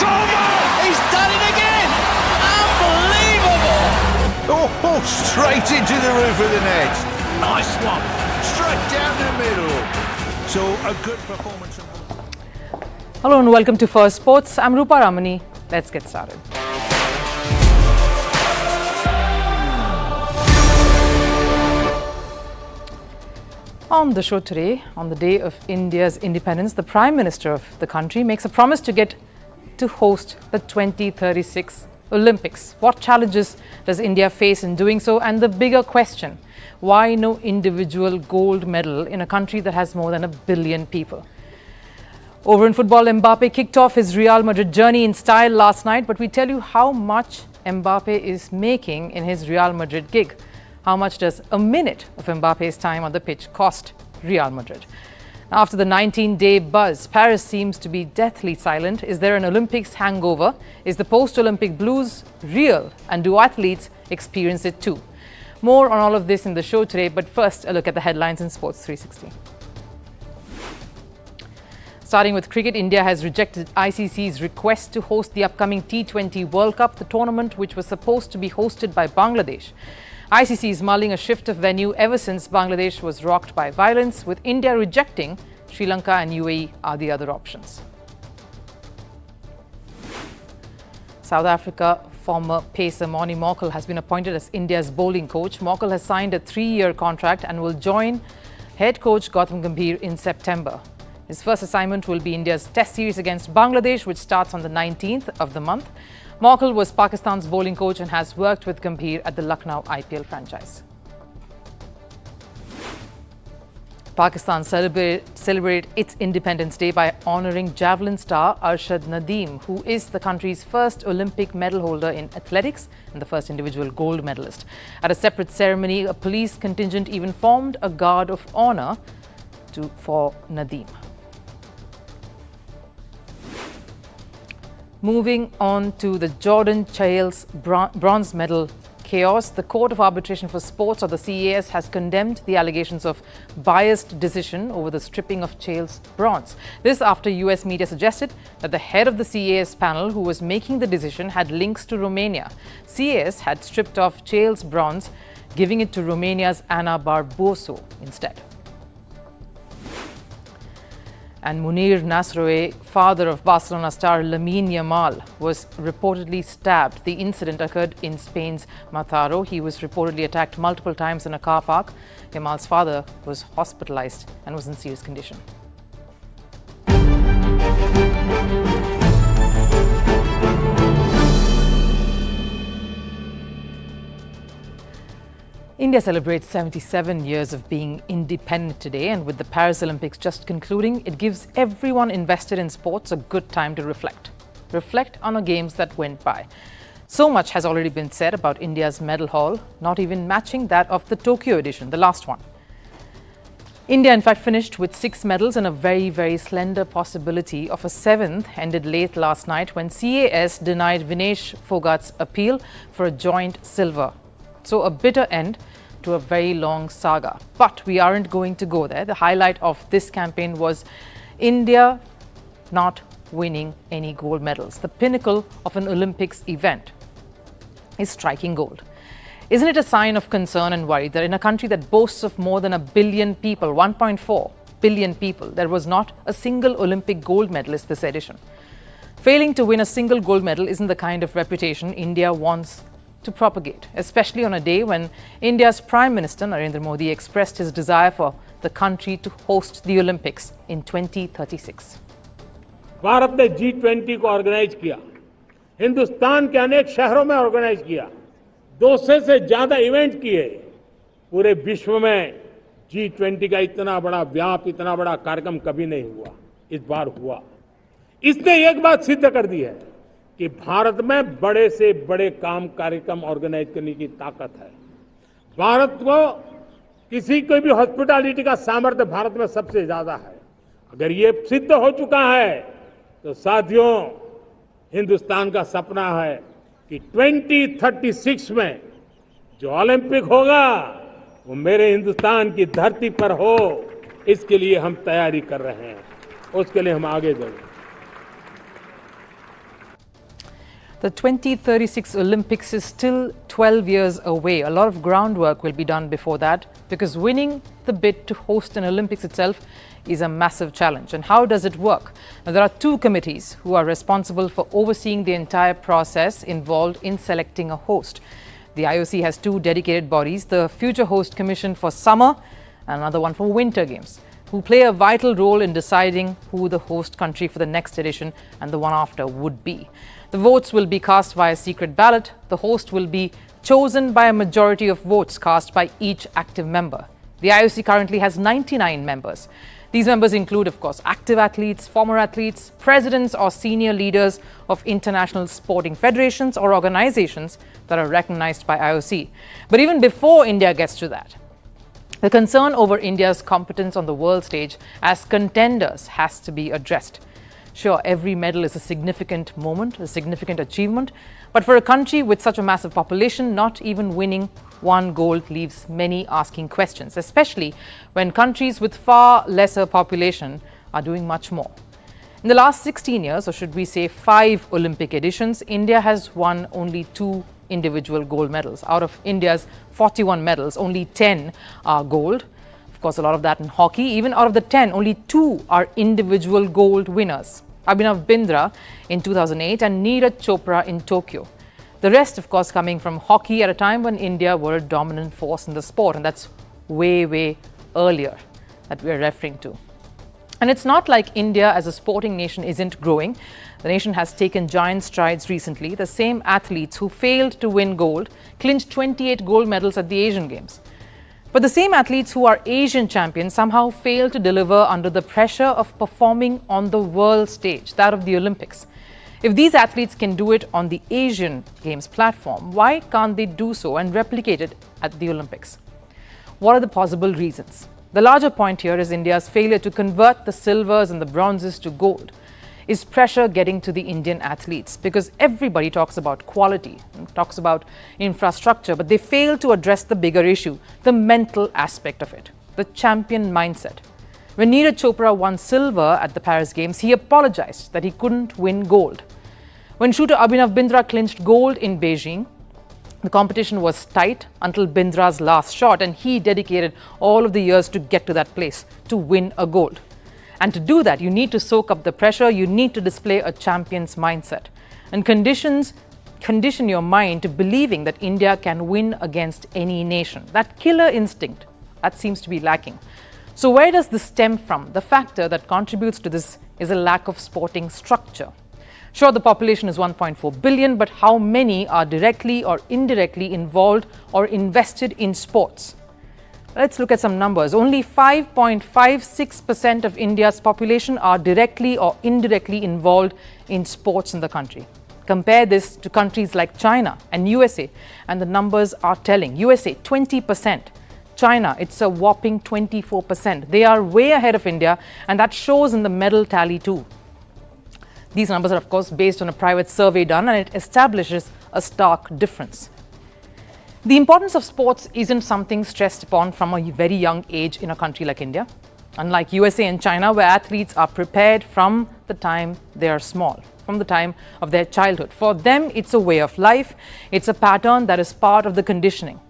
It's over! He's done it again! Unbelievable! Oh, straight into the roof of the net. Nice one. Straight down the middle. So, a good performance. Hello and welcome to Firstpost. I'm Rupha Ramani. Let's get started. On the show today, on the day of India's independence, the Prime Minister of the country makes a promise to host the 2036 Olympics. What challenges does India face in doing so? And the bigger question, why no individual gold medal in a country that has more than 1 billion people? Over in football, Mbappe kicked off his Real Madrid journey in style last night, but we tell you how much Mbappe is making in his Real Madrid gig. How much does a minute of Mbappe's time on the pitch cost Real Madrid? After the 19-day buzz, Paris seems to be deathly silent. Is there an Olympics hangover? Is the post-Olympic blues real? And do athletes experience it too? More on all of this in the show today, but first a look at the headlines in Sports 360. Starting with cricket, India has rejected ICC's request to host the upcoming T20 World Cup, the tournament which was supposed to be hosted by Bangladesh. ICC is mulling a shift of venue ever since Bangladesh was rocked by violence, with India rejecting. Sri Lanka and UAE are the other options. South Africa former pacer Moni Morkel has been appointed as India's bowling coach. Morkel has signed a 3-year contract and will join head coach Gautam Gambhir in September. His first assignment will be India's Test series against Bangladesh, which starts on the 19th of the month. Morkel was Pakistan's bowling coach and has worked with Gambhir at the Lucknow IPL franchise. Pakistan celebrated its Independence Day by honouring javelin star Arshad Nadeem, who is the country's first Olympic medal holder in athletics and the first individual gold medalist. At a separate ceremony, a police contingent even formed a guard of honour for Nadeem. Moving on to the Jordan Chales bronze medal chaos, the Court of Arbitration for Sports, or the CAS, has condemned the allegations of biased decision over the stripping of Chales' bronze. This after US media suggested that the head of the CAS panel who was making the decision had links to Romania. CAS had stripped off Chales' bronze, giving it to Romania's Ana Barbosu instead. And Munir Nasr, father of Barcelona star Lamine Yamal, was reportedly stabbed. The incident occurred in Spain's Mataró. He was reportedly attacked multiple times in a car park. Yamal's father was hospitalized and was in serious condition. India celebrates 77 years of being independent today, and with the Paris Olympics just concluding, it gives everyone invested in sports a good time to reflect. Reflect on the games that went by. So much has already been said about India's medal haul, not even matching that of the Tokyo edition, the last one. India, in fact, finished with 6 medals, and a very, very slender possibility of a 7th ended late last night when CAS denied Vinesh Phogat's appeal for a joint silver. So a bitter end to a very long saga. But we aren't going to go there. The highlight of this campaign was India not winning any gold medals. The pinnacle of an Olympics event is striking gold. Isn't it a sign of concern and worry that in a country that boasts of more than 1 billion people, 1.4 billion people, there was not a single Olympic gold medalist this edition? Failing to win a single gold medal isn't the kind of reputation India wants to propagate, especially on a day when India's Prime Minister Narendra Modi expressed his desire for the country to host the Olympics in 2036. Bharat ने G20 को organise किया, हिंदुस्तान के अनेक शहरों में organise किया, 200 से ज्यादा इवेंट किए। पूरे विश्व में G20 का इतना बड़ा व्याप, इतना बड़ा कार्यक्रम कभी नहीं हुआ, इस बार हुआ। इसने एक बात सिद्ध कर दी है कि भारत में बड़े से बड़े कार्यक्रम ऑर्गेनाइज करने की ताकत है। भारत को किसी कोई भी हॉस्पिटैलिटी का सामर्थ्य भारत में सबसे ज्यादा है। अगर ये सिद्ध हो चुका है तो साथियों, हिंदुस्तान का सपना है कि 2036 में जो ओलंपिक होगा वो मेरे हिंदुस्तान की धरती पर हो। इसके लिए हम तैयारी कर रहे हैं, उसके लिए हम आगे बढ़ेंगे। The 2036 Olympics is still 12 years away. A lot of groundwork will be done before that because winning the bid to host an Olympics itself is a massive challenge. And how does it work? Now, there are two committees who are responsible for overseeing the entire process involved in selecting a host. The IOC has two dedicated bodies, the Future Host Commission for Summer and another one for Winter Games, who play a vital role in deciding who the host country for the next edition and the one after would be. The votes will be cast via secret ballot. The host will be chosen by a majority of votes cast by each active member. The IOC currently has 99 members. These members include, of course, active athletes, former athletes, presidents or senior leaders of international sporting federations or organizations that are recognized by IOC. But even before India gets to that, the concern over India's competence on the world stage as contenders has to be addressed. Sure, every medal is a significant moment, a significant achievement, but for a country with such a massive population, not even winning one gold leaves many asking questions, especially when countries with far lesser population are doing much more. In the last 16 years, or should we say 5 Olympic editions, India has won only 2 individual gold medals. Out of India's 41 medals, only 10 are gold. Of course, a lot of that in hockey. Even out of the 10, only 2 are individual gold winners. Bindra in 2008 and Neeraj Chopra in Tokyo. The rest, of course, coming from hockey at a time when India were a dominant force in the sport, and that's way earlier that we're referring to. And it's not like India as a sporting nation isn't growing. The nation has taken giant strides recently. The same athletes who failed to win gold clinched 28 gold medals at the Asian Games. But the same athletes who are Asian champions somehow fail to deliver under the pressure of performing on the world stage, that of the Olympics. If these athletes can do it on the Asian Games platform, why can't they do so and replicate it at the Olympics? What are the possible reasons? The larger point here is India's failure to convert the silvers and the bronzes to gold. Is pressure getting to the Indian athletes? Because everybody talks about quality, talks about infrastructure, but they fail to address the bigger issue, the mental aspect of it, the champion mindset. When Neeraj Chopra won silver at the Paris Games, he apologized that he couldn't win gold. When shooter Bindra clinched gold in Beijing, the competition was tight until Bindra's last shot, and he dedicated all of the years to get to that place, to win a gold. And to do that, you need to soak up the pressure, you need to display a champion's mindset. And condition your mind to believing that India can win against any nation. That killer instinct, that seems to be lacking. So where does this stem from? The factor that contributes to this is a lack of sporting structure. Sure, the population is 1.4 billion, but how many are directly or indirectly involved or invested in sports? Let's look at some numbers. Only 5.56% of India's population are directly or indirectly involved in sports in the country. Compare this to countries like China and USA, and the numbers are telling. USA, 20%. China, it's a whopping 24%. They are way ahead of India, and that shows in the medal tally too. These numbers are, of course, based on a private survey done, and it establishes a stark difference. The importance of sports isn't something stressed upon from a very young age in a country like India. Unlike USA and China, where athletes are prepared from the time they are small, from the time of their childhood. For them, it's a way of life. It's a pattern that is part of the conditioning.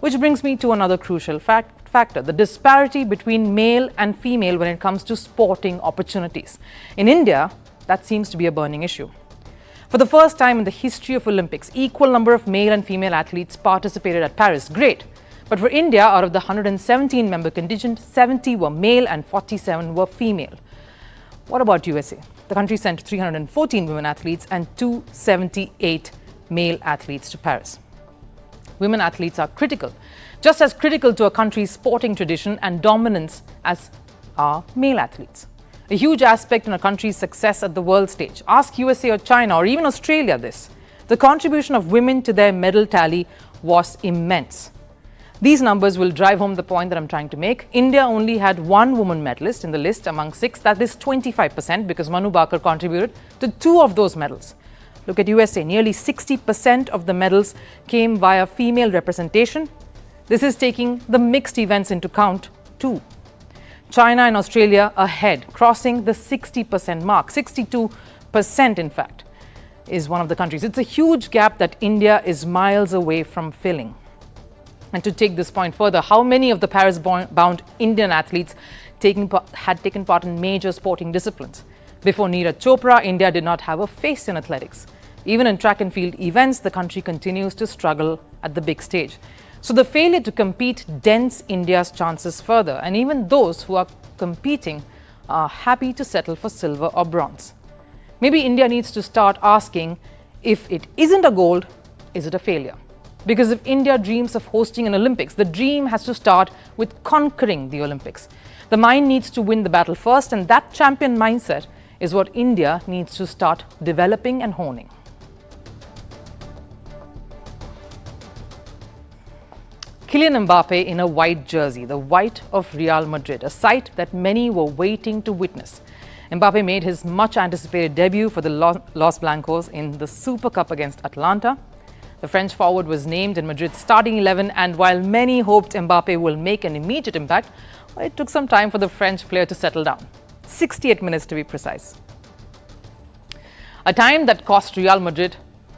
Which brings me to another crucial factor, the disparity between male and female when it comes to sporting opportunities. In India, that seems to be a burning issue. For the first time in the history of Olympics, equal number of male and female athletes participated at Paris. Great. But for India, out of the 117-member contingent, 70 were male and 47 were female. What about USA? The country sent 314 women athletes and 278 male athletes to Paris. Women athletes are critical, just as critical to a country's sporting tradition and dominance as are male athletes. A huge aspect in a country's success at the world stage. Ask USA or China or even Australia this. The contribution of women to their medal tally was immense. These numbers will drive home the point that I'm trying to make. India only had 1 woman medalist in the list among 6. That is 25% because Manu Bakar contributed to 2 of those medals. Look at USA. Nearly 60% of the medals came via female representation. This is taking the mixed events into account too. China and Australia ahead, crossing the 60% mark, 62% in fact. is one of the countries. It's a huge gap that India is miles away from filling. And to take this point further, how many of the Paris-bound Indian athletes had taken part in major sporting disciplines? Before Neeraj Chopra, India did not have a face in athletics. Even in track and field events, the country continues to struggle at the big stage. So the failure to compete dents India's chances further, and even those who are competing are happy to settle for silver or bronze. Maybe India needs to start asking, if it isn't a gold, is it a failure? Because if India dreams of hosting an Olympics, the dream has to start with conquering the Olympics. The mind needs to win the battle first, and that champion mindset is what India needs to start developing and honing. Kylian Mbappe in a white jersey, the white of Real Madrid, a sight that many were waiting to witness. Mbappe made his much-anticipated debut for the Los Blancos in the Super Cup against Atalanta. The French forward was named in Madrid's starting 11, and while many hoped Mbappe will make an immediate impact, it took some time for the French player to settle down. 68 minutes to be precise. A time that cost Real Madrid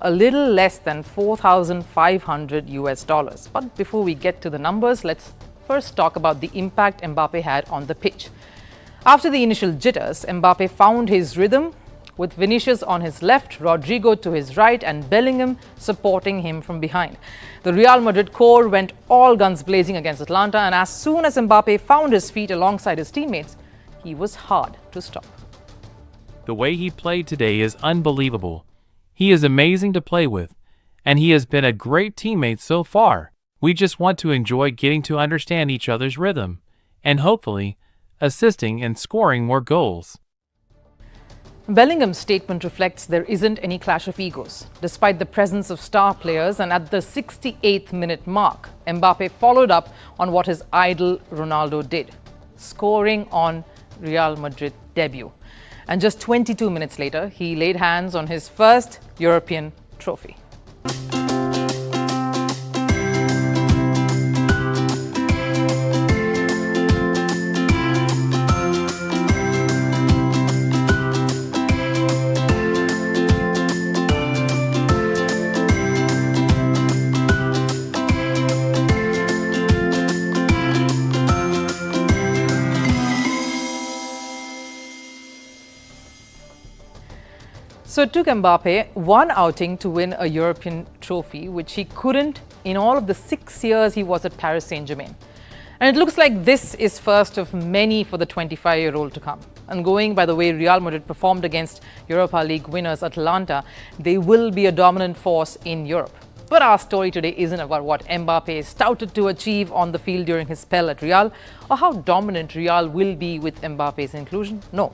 a little less than $4,500. But before we get to the numbers, let's first talk about the impact Mbappe had on the pitch. After the initial jitters, Mbappe found his rhythm with Vinicius on his left, Rodrigo to his right, and Bellingham supporting him from behind. The Real Madrid core went all guns blazing against Atalanta, and as soon as Mbappe found his feet alongside his teammates, he was hard to stop. The way he played today is unbelievable. He is amazing to play with, and he has been a great teammate so far. We just want to enjoy getting to understand each other's rhythm, and hopefully, assisting and scoring more goals. Bellingham's statement reflects there isn't any clash of egos. Despite the presence of star players, and at the 68th minute mark, Mbappe followed up on what his idol Ronaldo did, scoring on Real Madrid debut. And just 22 minutes later, he laid hands on his first European trophy. So it took Mbappe one outing to win a European trophy, which he couldn't in all of the 6 years he was at Paris Saint-Germain. And it looks like this is first of many for the 25-year-old to come. And going by the way Real Madrid performed against Europa League winners Atalanta, they will be a dominant force in Europe. But our story today isn't about what Mbappe stouted to achieve on the field during his spell at Real, or how dominant Real will be with Mbappe's inclusion. No.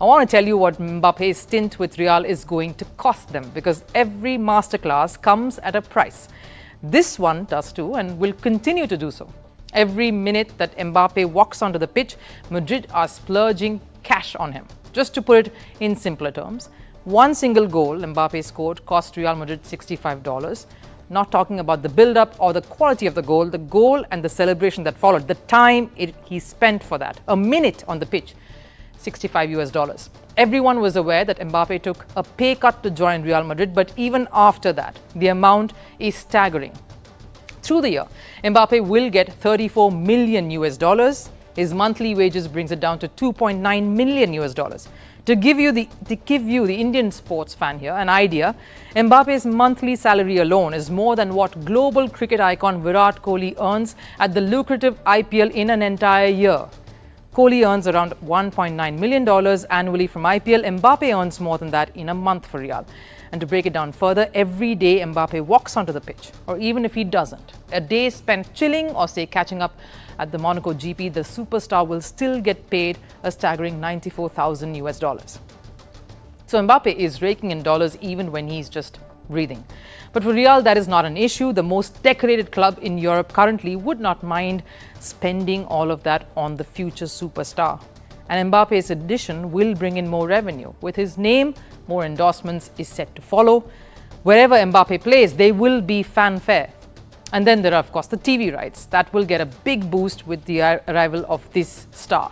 I want to tell you what Mbappe's stint with Real is going to cost them, because every masterclass comes at a price. This one does too, and will continue to do so. Every minute that Mbappe walks onto the pitch, Madrid are splurging cash on him. Just to put it in simpler terms, one single goal Mbappe scored cost Real Madrid $65. Not talking about the build-up or the quality of the goal and the celebration that followed, the time he spent for that. A minute on the pitch, $65. Everyone was aware that Mbappe took a pay cut to join Real Madrid, but even after that, the amount is staggering. Through the year, Mbappe will get $34 million. His monthly wages brings it down to $2.9 million. To give you the Indian sports fan here an idea, Mbappe's monthly salary alone is more than what global cricket icon Virat Kohli earns at the lucrative IPL in an entire year. Kohli earns around $1.9 million annually from IPL. Mbappe earns more than that in a month for Real. And to break it down further, every day Mbappe walks onto the pitch, or even if he doesn't, a day spent chilling or say catching up at the Monaco GP, the superstar will still get paid a staggering $94,000. So Mbappe is raking in dollars even when he's just breathing. But for Real, that is not an issue. The most decorated club in Europe currently would not mind spending all of that on the future superstar. And Mbappe's addition will bring in more revenue. With his name, more endorsements is set to follow. Wherever Mbappe plays, they will be fanfare. And then there are, of course, the TV rights. That will get a big boost with the arrival of this star.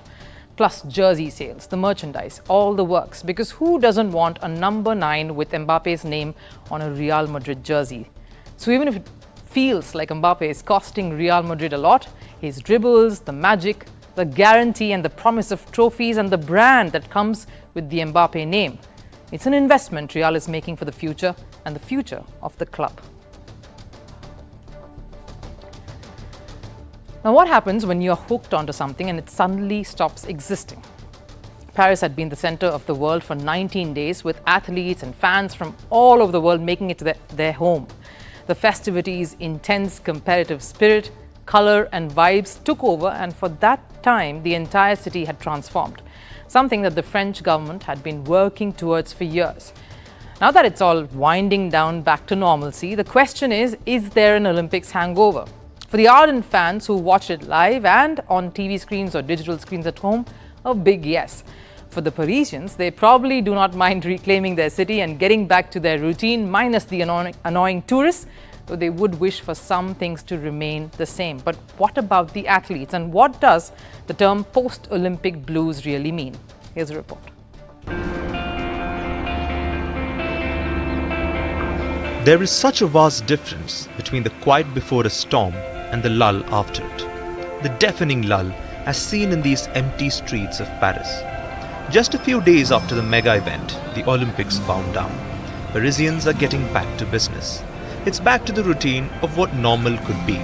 plus jersey sales, the merchandise, all the works. Because who doesn't want a number 9 with Mbappe's name on a Real Madrid jersey? So even if it feels like Mbappe is costing Real Madrid a lot, his dribbles, the magic, the guarantee and the promise of trophies and the brand that comes with the Mbappe name, it's an investment Real is making for the future and the future of the club. Now, what happens when you're hooked onto something and it suddenly stops existing? Paris had been the center of the world for 19 days, with athletes and fans from all over the world making it their home. The festivities, intense competitive spirit, color and vibes took over, and for that time, the entire city had transformed, something that the French government had been working towards for years. Now that it's all winding down back to normalcy, the question is there an Olympics hangover? For the ardent fans who watch it live and on TV screens or digital screens at home, a big yes. For the Parisians, they probably do not mind reclaiming their city and getting back to their routine, minus the annoying tourists, though they would wish for some things to remain the same. But what about the athletes, and what does the term post-Olympic blues really mean? Here's a report. There is such a vast difference between the quiet before a storm and the lull after it. The deafening lull as seen in these empty streets of Paris. Just a few days after the mega event, the Olympics wound down. Parisians are getting back to business. It's back to the routine of what normal could be.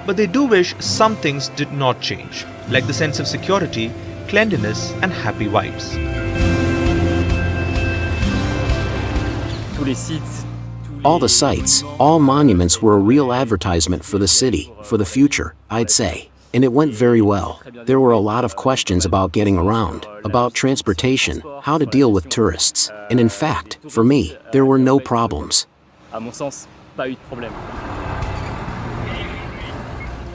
But they do wish some things did not change, like the sense of security, cleanliness and happy vibes. All the sites, all monuments were a real advertisement for the city, for the future, I'd say. And it went very well. There were a lot of questions about getting around, about transportation, how to deal with tourists. And in fact, for me, there were no problems.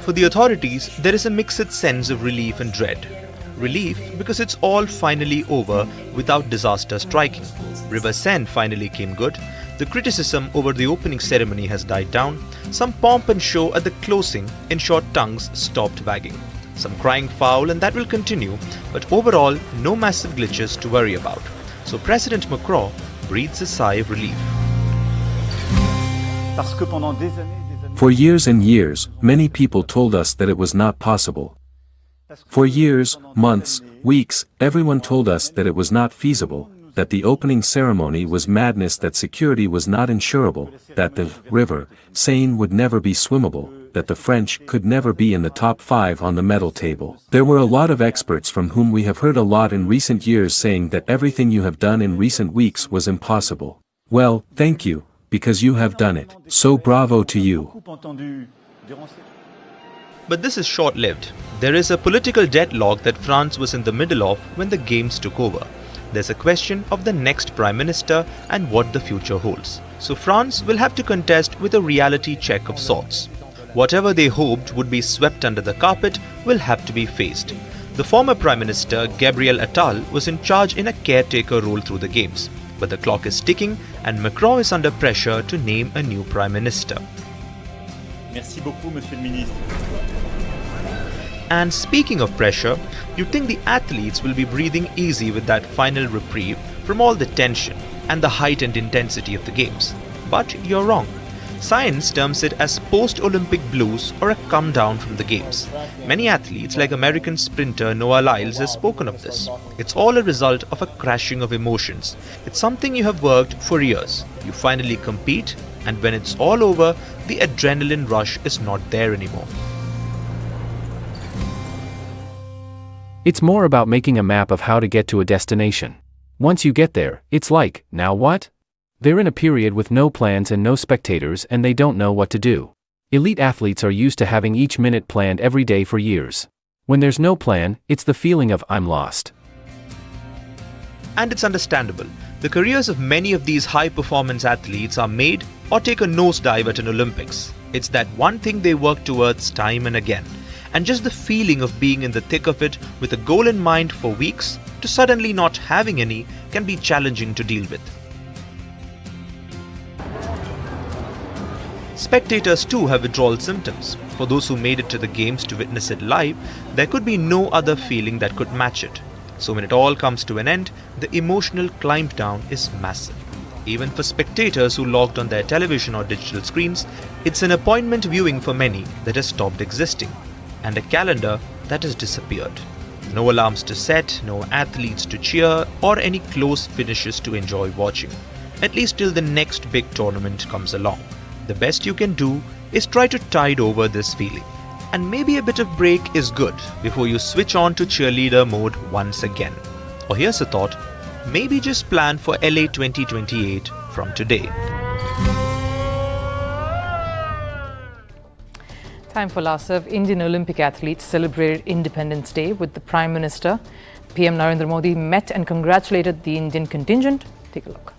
For the authorities, there is a mixed sense of relief and dread. Relief because it's all finally over without disaster striking. River Seine finally came good. The criticism over the opening ceremony has died down. Some pomp and show at the closing ensured tongues stopped wagging. Some crying foul, and that will continue, but overall, no massive glitches to worry about. So President Macron breathes a sigh of relief. For years and years, many people told us that it was not possible. For years, months, weeks, everyone told us that it was not feasible, that the opening ceremony was madness, that security was not insurable, that the river Seine would never be swimmable, that the French could never be in the top 5 on the medal table. There were a lot of experts from whom we have heard a lot in recent years saying that everything you have done in recent weeks was impossible. Well, thank you, because you have done it. So bravo to you. But this is short-lived. There is a political deadlock that France was in the middle of when the games took over. There's a question of the next Prime Minister and what the future holds. So France will have to contest with a reality check of sorts. Whatever they hoped would be swept under the carpet will have to be faced. The former Prime Minister, Gabriel Attal, was in charge in a caretaker role through the games. But the clock is ticking and Macron is under pressure to name a new Prime Minister. Merci beaucoup, Monsieur le Ministre. And speaking of pressure, you'd think the athletes will be breathing easy with that final reprieve from all the tension and the heightened intensity of the games. But you're wrong. Science terms it as post-Olympic blues or a come down from the games. Many athletes like American sprinter Noah Lyles has spoken of this. It's all a result of a crashing of emotions. It's something you have worked for years. You finally compete, and when it's all over, the adrenaline rush is not there anymore. It's more about making a map of how to get to a destination. Once you get there, it's like, now what? They're in a period with no plans and no spectators, and they don't know what to do. Elite athletes are used to having each minute planned every day for years. When there's no plan, it's the feeling of I'm lost. And it's understandable. The careers of many of these high-performance athletes are made or take a nosedive at an Olympics. It's that one thing they work towards time and again. And just the feeling of being in the thick of it with a goal in mind for weeks to suddenly not having any can be challenging to deal with. Spectators too have withdrawal symptoms. For those who made it to the games to witness it live, there could be no other feeling that could match it. So when it all comes to an end, the emotional climb down is massive. Even for spectators who logged on their television or digital screens, it's an appointment viewing for many that has stopped existing, and a calendar that has disappeared. No alarms to set, no athletes to cheer, or any close finishes to enjoy watching, at least till the next big tournament comes along. The best you can do is try to tide over this feeling. And maybe a bit of break is good before you switch on to cheerleader mode once again. Or here's a thought, maybe just plan for LA 2028 from today. Time for last serve. Indian Olympic athletes celebrated Independence Day with the Prime Minister. PM Narendra Modi met and congratulated the Indian contingent. Take a look.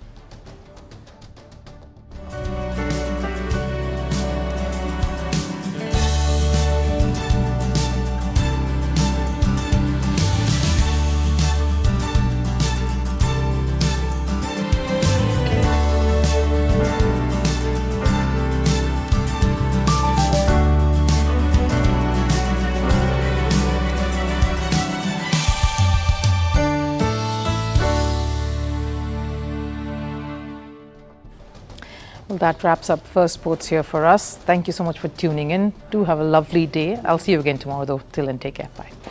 Well, that wraps up Firstpost here for us. Thank you so much for tuning in. Do have a lovely day. I'll see you again tomorrow though. Till then, take care. Bye.